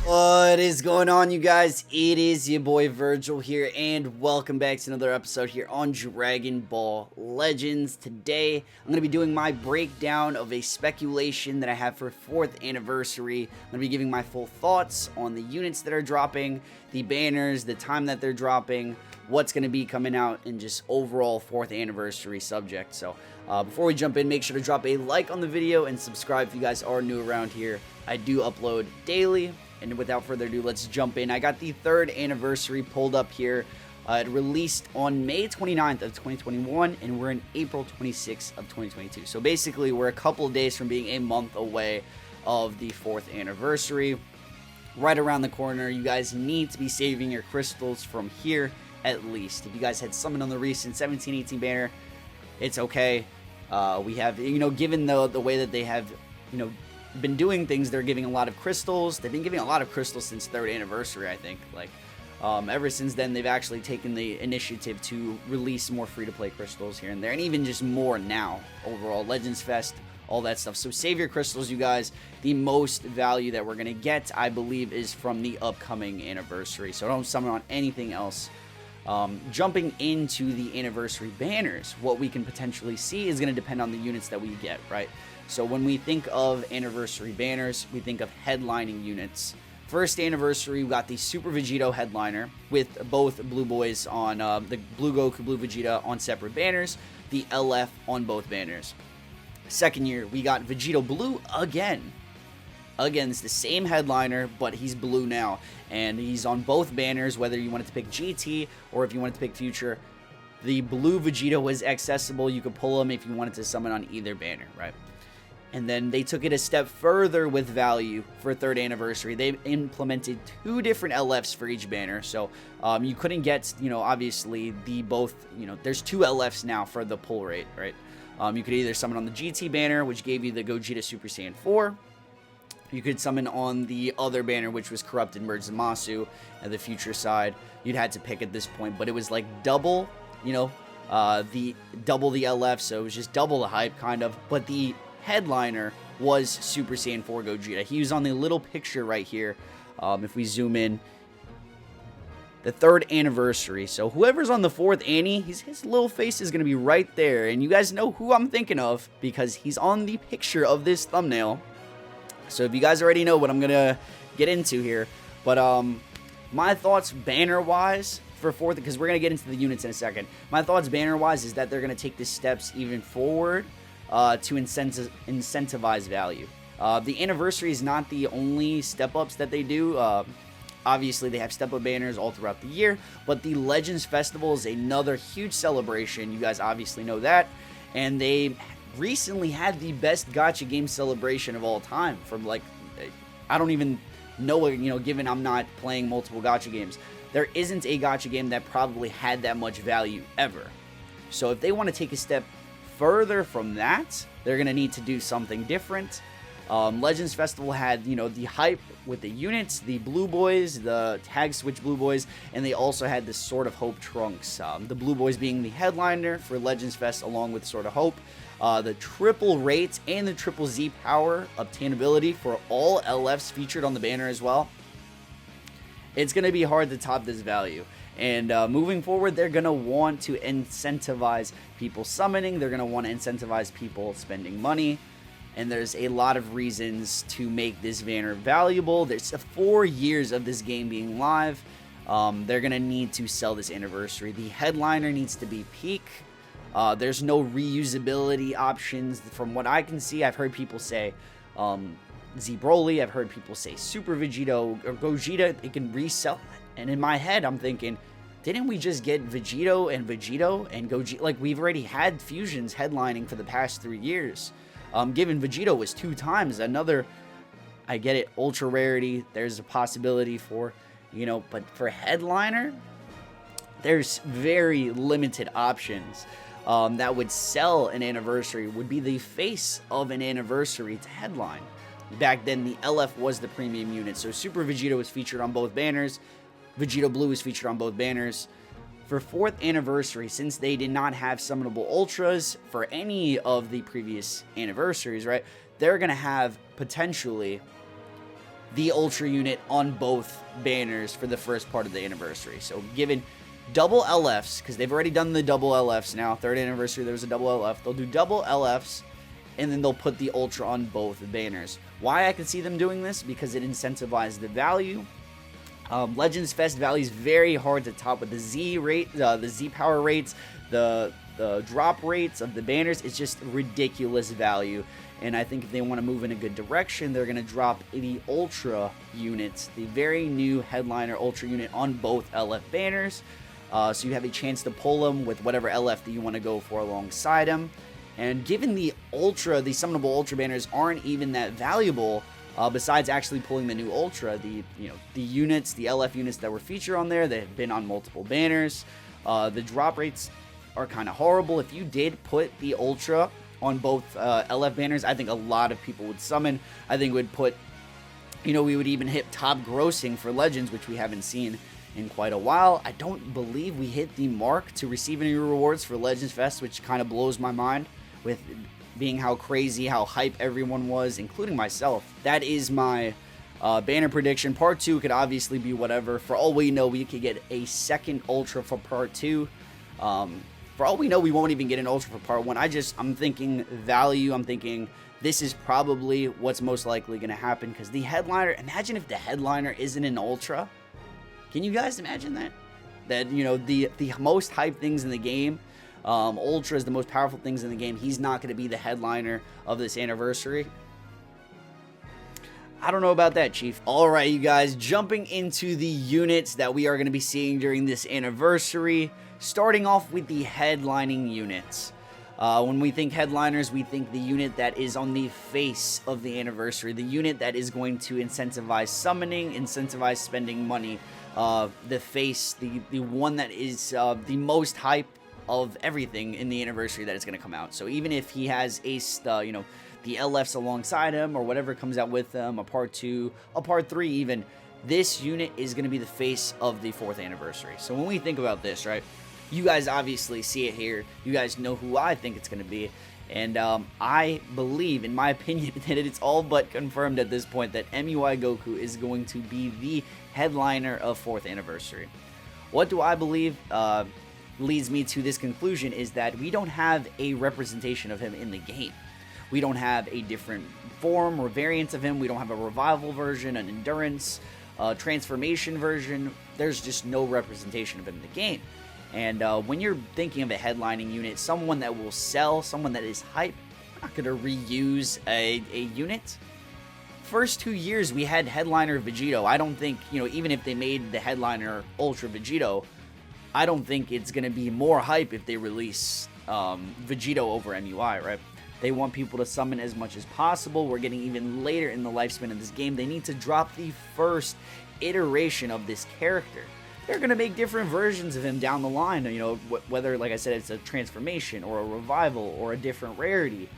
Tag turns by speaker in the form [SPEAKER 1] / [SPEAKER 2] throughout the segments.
[SPEAKER 1] What is going on, you guys? It is your boy Vergil here, and welcome back to another episode here on Dragon Ball Legends. Today, I'm going to be doing my breakdown of a speculation that I have for 4th anniversary. I'm going to be giving my full thoughts on the units that are dropping, the banners, the time that they're dropping, what's going to be coming out, and just overall 4th anniversary subject. So, before we jump in, make sure to drop a like on the video and subscribe if you guys are new around here. I do upload daily. And without further ado, let's jump in. I got the 3rd anniversary pulled up here. It released on May 29th of 2021, and we're in April 26th of 2022. So basically, we're a couple of days from being a month away of the 4th anniversary. Right around the corner, you guys need to be saving your crystals from here at least. If you guys had summoned on the recent 17-18 banner, it's okay. We have, given the way that they have, been doing things, they're giving a lot of crystals. They've been giving a lot of crystals since 3rd anniversary, I think. Ever since then, they've actually taken the initiative to release more free-to-play crystals here and there, and even just more now overall. Legends Fest, all that stuff. So save your crystals, you guys. The most value that we're gonna get, I believe, is from the upcoming anniversary. So don't summon on anything else. Jumping into the anniversary banners, what we can potentially see is going to depend on the units that we get, right? So when we think of anniversary banners, we think of headlining units. 1st anniversary, we got the Super Vegito headliner with both Blue Boys on the Blue Goku, Blue Vegeta on separate banners, the LF on both banners. 2nd year, we got Vegito Blue again. Again, it's the same headliner, but he's blue now, and he's on both banners, whether you wanted to pick GT or if you wanted to pick Future. The blue Vegeta was accessible. You could pull him if you wanted to summon on either banner, right? And then they took it a step further with value for 3rd anniversary. They implemented 2 different LFs for each banner, so you couldn't get, obviously, there's 2 LFs now for the pull rate, right? You could either summon on the GT banner, which gave you the Gogeta Super Saiyan 4, you could summon on the other banner, which was Corrupted Merge Zamasu, and the Future side. You'd had to pick at this point, but it was like double, the LF, so it was just double the hype, kind of. But the headliner was Super Saiyan 4 Gogeta. He was on the little picture right here. If we zoom in, the 3rd anniversary. So whoever's on the 4th Annie, his little face is going to be right there. And you guys know who I'm thinking of because he's on the picture of this thumbnail. So if you guys already know what I'm going to get into here, but my thoughts banner-wise for 4th, because we're going to get into the units in a second, my thoughts banner-wise is that they're going to take the steps even forward to incentivize value. The anniversary is not the only step-ups that they do. Obviously, they have step-up banners all throughout the year, but the Legends Festival is another huge celebration. You guys obviously know that, and they recently had the best gacha game celebration of all time from I don't even know, given I'm not playing multiple gacha games, there isn't a gacha game that probably had that much value ever. So if they want to take a step further from that, they're going to need to do something different. Legends Festival had, the hype with the units, the Blue Boys, the Tag Switch Blue Boys, and they also had the Sword of Hope Trunks. The Blue Boys being the headliner for Legends Fest along with Sword of Hope. The triple rate and the triple Z power obtainability for all LFs featured on the banner as well. It's going to be hard to top this value. And moving forward, they're going to want to incentivize people summoning. They're going to want to incentivize people spending money. And there's a lot of reasons to make this banner valuable. There's 4 years of this game being live. They're going to need to sell this anniversary. The headliner needs to be peak. There's no reusability options. From what I can see, I've heard people say Z Broly. I've heard people say Super Vegito or Gogeta. It can resell. And in my head, I'm thinking, didn't we just get Vegito and Gogeta? We've already had fusions headlining for the past 3 years. Given Vegito was 2 times another, I get it, ultra rarity. There's a possibility for, but for headliner, there's very limited options that would sell an anniversary, would be the face of an anniversary to headline. Back then, the LF was the premium unit, so Super Vegito was featured on both banners. Vegito Blue is featured on both banners. For 4th anniversary, since they did not have summonable ultras for any of the previous anniversaries, right, they're going to have potentially the ultra unit on both banners for the first part of the anniversary. So given double LFs, because they've already done the double LFs now, 3rd anniversary there was a double LF, they'll do double LFs, and then they'll put the ultra on both banners. Why I can see them doing this? Because it incentivizes the value. Legends Fest value is very hard to top with the Z rate, the Z power rates, the drop rates of the banners. It's just ridiculous value, and I think if they want to move in a good direction, they're going to drop the Ultra units, the very new Headliner Ultra unit on both LF banners, so you have a chance to pull them with whatever LF that you want to go for alongside them. And given the Ultra, the summonable Ultra banners aren't even that valuable. Besides actually pulling the new Ultra, the units, the LF units that were featured on there, that have been on multiple banners, the drop rates are kind of horrible. If you did put the Ultra on both LF banners, I think a lot of people would summon. I think it would put, we would even hit top grossing for Legends, which we haven't seen in quite a while. I don't believe we hit the mark to receive any rewards for Legends Fest, which kind of blows my mind with being how crazy, how hype everyone was, including myself. That is my banner prediction. Part 2 could obviously be whatever. For all we know, we could get a second Ultra for Part 2. For all we know, we won't even get an Ultra for Part 1. I'm thinking value. I'm thinking this is probably what's most likely going to happen, because the Headliner, imagine if the Headliner isn't an Ultra. Can you guys imagine that? That, the most hyped things in the game, Ultra is the most powerful things in the game, he's not going to be the Headliner of this anniversary. I don't know about that, Chief. Alright, you guys, jumping into the units that we are going to be seeing during this anniversary, starting off with the headlining units. When we think headliners, we think the unit that is on the face of the anniversary, the unit that is going to incentivize summoning, incentivize spending money, the face, the one that is the most hype of everything in the anniversary that is going to come out. So even if he has ace, the LFs alongside him, or whatever comes out with them, a part 2, a part 3 even, this unit is going to be the face of the 4th anniversary. So when we think about this, right, you guys obviously see it here. You guys know who I think it's going to be. And I believe, in my opinion, that it's all but confirmed at this point that Muy Goku is going to be the headliner of 4th anniversary. What do I believe leads me to this conclusion is that we don't have a representation of him in the game. We don't have a different form or variant of him. We don't have a revival version, an endurance, transformation version. There's just no representation of him in the game. And when you're thinking of a headlining unit, someone that will sell, someone that is hype, we're not going to reuse a unit. First 2 years we had Headliner Vegito. I don't think, even if they made the Headliner Ultra Vegito, I don't think it's going to be more hype if they release Vegito over MUI, right? They want people to summon as much as possible. We're getting even later in the lifespan of this game. They need to drop the first iteration of this character. They're going to make different versions of him down the line, whether, like I said, it's a transformation or a revival or a different rarity.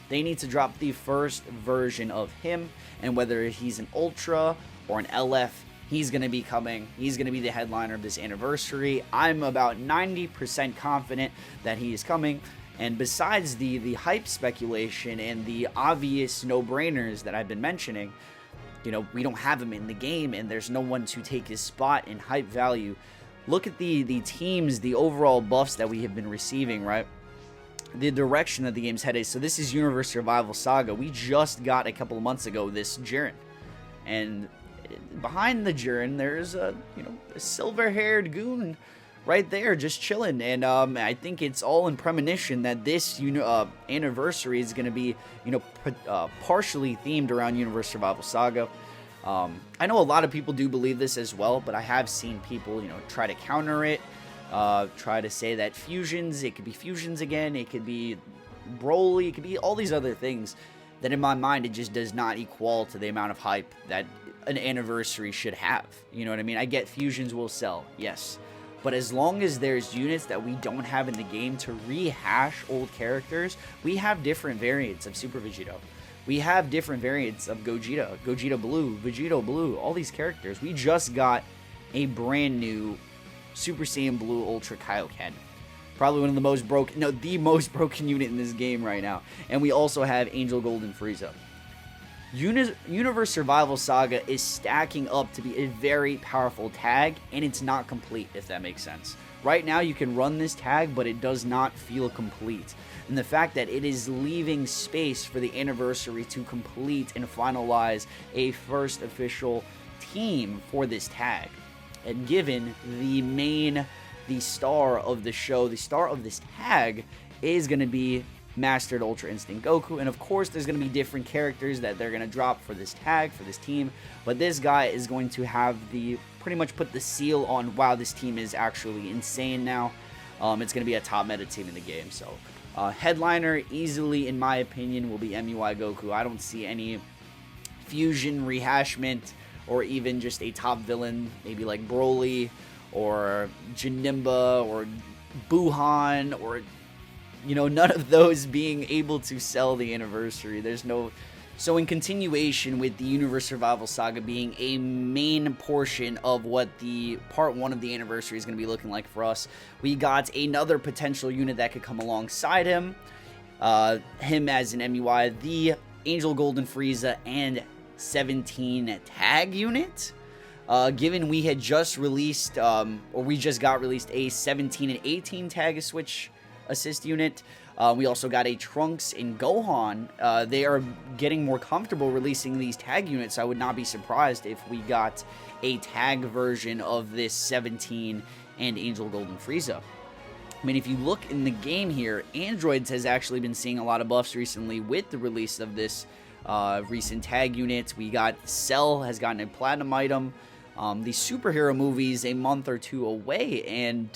[SPEAKER 1] They need to drop the first version of him, and whether he's an Ultra or an LF, he's going to be coming. He's going to be the headliner of this anniversary. I'm about 90% confident that he is coming. And besides the hype speculation and the obvious no-brainers that I've been mentioning, we don't have him in the game, and there's no one to take his spot in hype value. Look at the teams, the overall buffs that we have been receiving, right? The direction that the game's headed. So this is Universe Survival Saga. We just got a couple of months ago this Jiren. And behind the Jiren, there's a silver-haired goon right there just chilling. And I think it's all in premonition that this anniversary is going to be partially themed around Universe Survival Saga. I know a lot of people do believe this as well, but I have seen people try to counter it, try to say that fusions, it could be fusions again, it could be Broly, it could be all these other things that in my mind it just does not equal to the amount of hype that an anniversary should have. You know what I mean? I get fusions will sell, yes. But as long as there's units that we don't have in the game to rehash old characters, we have different variants of Super Vegito. We have different variants of Gogeta, Gogeta Blue, Vegito Blue, all these characters. We just got a brand new Super Saiyan Blue Ultra Kaioken. Probably one of the most broken, no, the most broken unit in this game right now. And we also have Angel Golden Frieza. Universe Survival Saga is stacking up to be a very powerful tag, and it's not complete, if that makes sense. Right now, you can run this tag, but it does not feel complete. And the fact that it is leaving space for the anniversary to complete and finalize a first official team for this tag. And given the star of the show, the star of this tag is going to be Mastered Ultra Instinct Goku, and of course there's going to be different characters that they're going to drop for this tag, for this team, but this guy is going to have the, pretty much put the seal on, wow, this team is actually insane now. It's going to be a top meta team in the game. So headliner easily, in my opinion, will be MUI Goku. I don't see any fusion, rehashment, or even just a top villain, maybe like Broly or Janemba or Buhan, or none of those being able to sell the anniversary. There's no... So in continuation with the Universe Survival Saga being a main portion of what the part 1 of the anniversary is going to be looking like for us, we got another potential unit that could come alongside him. Him as an MUI, the Angel Golden Frieza and 17 tag unit. Given we had just released, or we just got released a 17 and 18 tag switch assist unit. We also got a Trunks and Gohan. They are getting more comfortable releasing these tag units. I would not be surprised if we got a tag version of this 17 and Angel Golden Frieza. I mean, if you look in the game here, Androids has actually been seeing a lot of buffs recently with the release of this recent tag unit. We got Cell has gotten a platinum item. The superhero movie's a month or two away, and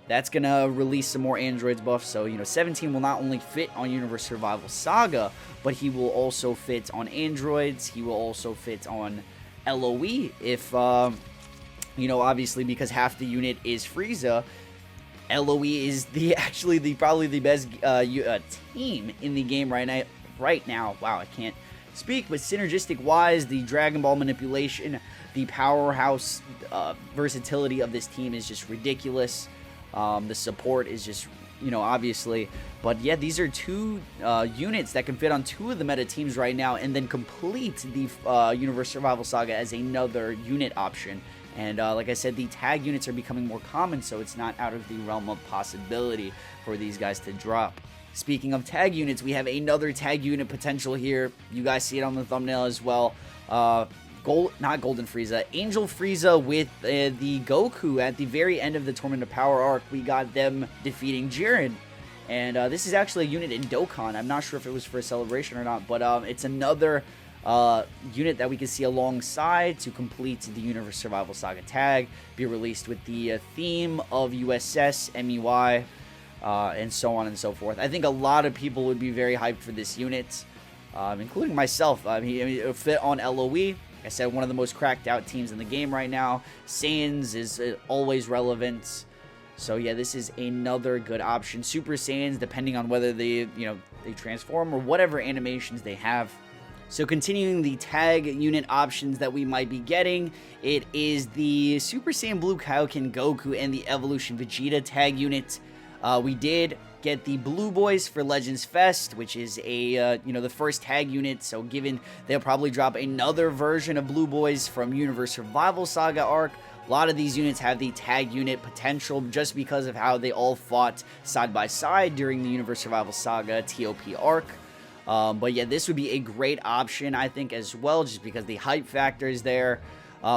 [SPEAKER 1] that's going to release some more Androids buffs. So, 17 will not only fit on Universe Survival Saga, but he will also fit on Androids. He will also fit on LOE if, obviously because half the unit is Frieza. LOE is probably the best team in the game right now. Wow, I can't speak, but synergistic-wise, the Dragon Ball manipulation, the powerhouse versatility of this team is just ridiculous. The support is just, obviously. But yeah, these are two units that can fit on two of the meta teams right now, and then complete the Universe Survival Saga as another unit option. And like I said, the tag units are becoming more common, so it's not out of the realm of possibility for these guys to drop. Speaking of tag units, we have another tag unit potential here. You guys see it on the thumbnail as well. Not Golden Frieza, Angel Frieza with the Goku at the very end of the Tournament of Power arc. We got them defeating Jiren. And this is actually a unit in Dokkan. I'm not sure if it was for a celebration or not, but it's another unit that we can see alongside to complete the Universe Survival Saga tag, be released with the theme of USS, MUI, and so on and so forth. I think a lot of people would be very hyped for this unit, including myself. I mean, it'll fit on LOE. Like I said, one of the most cracked out teams in the game right now. Saiyans is always relevant. So yeah, this is another good option. Super Saiyans, depending on whether they transform or whatever animations they have. So continuing the tag unit options that we might be getting, it is the Super Saiyan Blue Kaioken Goku and the Evolution Vegeta tag unit. We did get the Blue Boys for Legends Fest, which is a, the first tag unit, so given they'll probably drop another version of Blue Boys from Universe Survival Saga arc. A lot of these units have the tag unit potential just because of how they all fought side by side during the Universe Survival Saga TOP arc. But yeah, this would be a great option, I think, as well, just because the hype factor is there.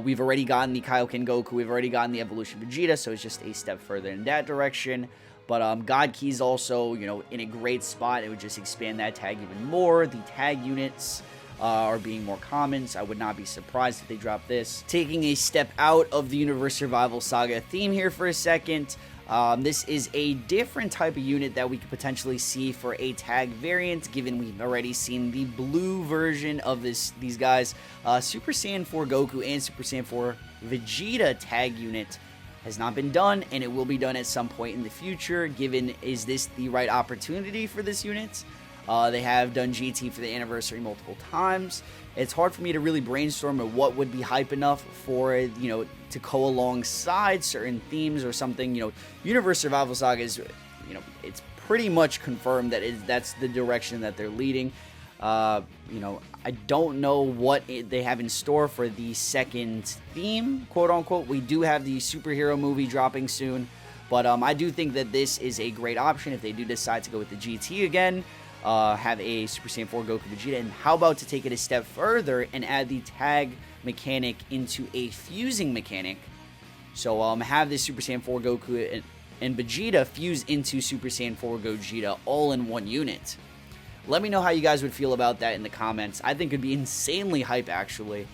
[SPEAKER 1] We've already gotten the Kaioken Goku, we've already gotten the Evolution Vegeta, so it's just a step further in that direction. But God Key's also, in a great spot. It would just expand that tag even more. The tag units are being more common, so I would not be surprised if they drop this. Taking a step out of the Universe Survival Saga theme here for a second, this is a different type of unit that we could potentially see for a tag variant, given we've already seen the blue version of these guys. Super Saiyan 4 Goku and Super Saiyan 4 Vegeta tag unit has not been done, and it will be done at some point in the future. Given, is this the right opportunity for this unit? They have done GT for the anniversary multiple times. It's hard for me to really brainstorm of what would be hype enough for, to go alongside certain themes or something. Universe Survival Saga is, it's pretty much confirmed that that's the direction that they're leading. I don't know what they have in store for the second theme, quote unquote. We do have the superhero movie dropping soon, but I do think that this is a great option if they do decide to go with the GT again. Have a Super Saiyan 4 Goku Vegeta, and how about to take it a step further and add the tag mechanic into a fusing mechanic? So have this Super Saiyan 4 Goku and Vegeta fuse into Super Saiyan 4 Gogeta all in one unit. Let me know how you guys would feel about that in the comments. I think it'd be insanely hype, actually.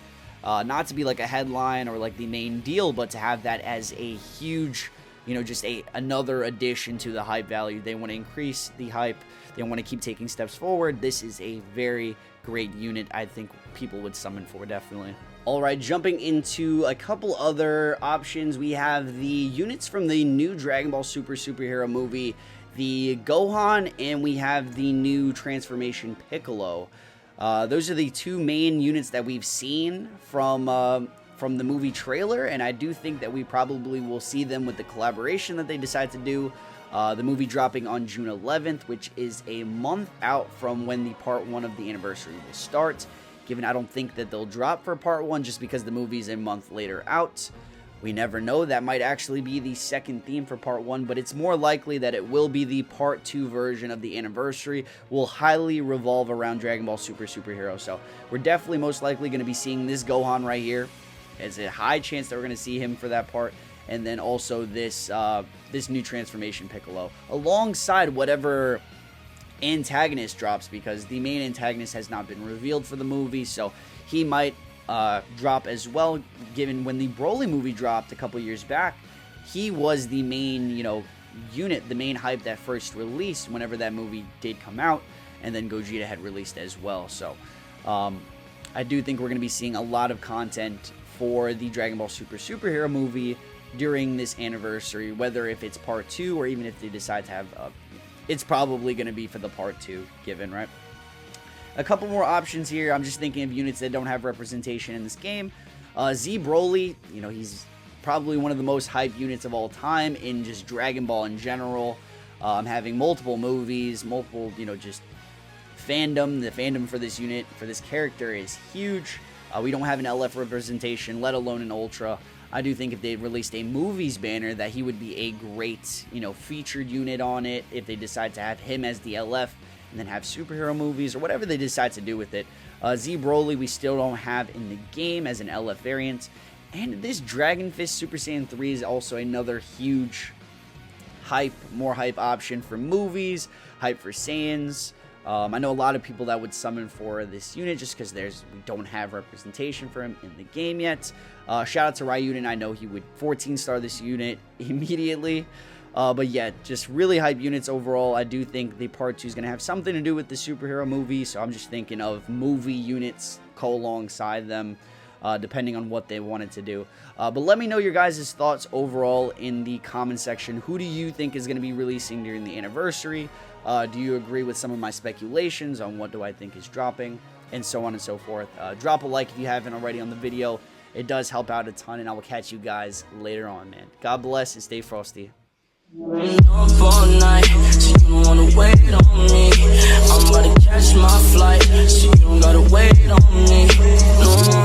[SPEAKER 1] Not to be like a headline or like the main deal, but to have that as a huge, just another addition to the hype value. They want to increase the hype. They want to keep taking steps forward. This is a very great unit. I think people would summon for, definitely. All right, jumping into a couple other options, we have the units from the new Dragon Ball Super superhero movie, the Gohan, and we have the new transformation Piccolo. Those are the two main units that we've seen from the movie trailer, and I do think that we probably will see them with the collaboration that they decide to do. The movie dropping on June 11th, which is a month out from when the part 1 of the anniversary will start. Given I don't think that they'll drop for part 1 just because the movie's a month later out. We never know, that might actually be the second theme for part 1, but it's more likely that it will be the part 2 version of the anniversary. Will highly revolve around Dragon Ball Super superhero. So we're definitely most likely going to be seeing this Gohan right here. There's a high chance that we're going to see him for that part. And then also this this new transformation Piccolo, alongside whatever antagonist drops, because the main antagonist has not been revealed for the movie, so he might drop as well, given when the Broly movie dropped a couple years back, he was the main, unit, the main hype that first released whenever that movie did come out, and then Gogeta had released as well. So I do think we're going to be seeing a lot of content for the Dragon Ball Super superhero movie during this anniversary, whether if it's part 2 or even if they decide to have it's probably going to be for the part 2, given, right? A couple more options here. I'm just thinking of units that don't have representation in this game. Z Broly, he's probably one of the most hyped units of all time in just Dragon Ball in general. Having multiple movies, multiple, just fandom. The fandom for this unit, for this character is huge. We don't have an LF representation, let alone an Ultra. I do think if they released a movies banner that he would be a great, featured unit on it if they decide to have him as the LF and then have superhero movies or whatever they decide to do with it. Z Broly we still don't have in the game as an LF variant. And this Dragon Fist Super Saiyan 3 is also another huge more hype option for movies, hype for Saiyans. I know a lot of people that would summon for this unit just because we don't have representation for him in the game yet. Shout out to Ryuden. I know he would 14-star this unit immediately. But yeah, just really hype units overall. I do think the part 2 is going to have something to do with the superhero movie, so I'm just thinking of movie units alongside them, depending on what they wanted to do. But let me know your guys' thoughts overall in the comment section. Who do you think is going to be releasing during the anniversary? Do you agree with some of my speculations on what do I think is dropping, and so on and so forth? Drop a like if you haven't already on the video. It does help out a ton, and I will catch you guys later on, man. God bless and stay frosty.
[SPEAKER 2] Up all night, so you don't wanna wait on me. I'm about to catch my flight, so you don't gotta wait on me. No.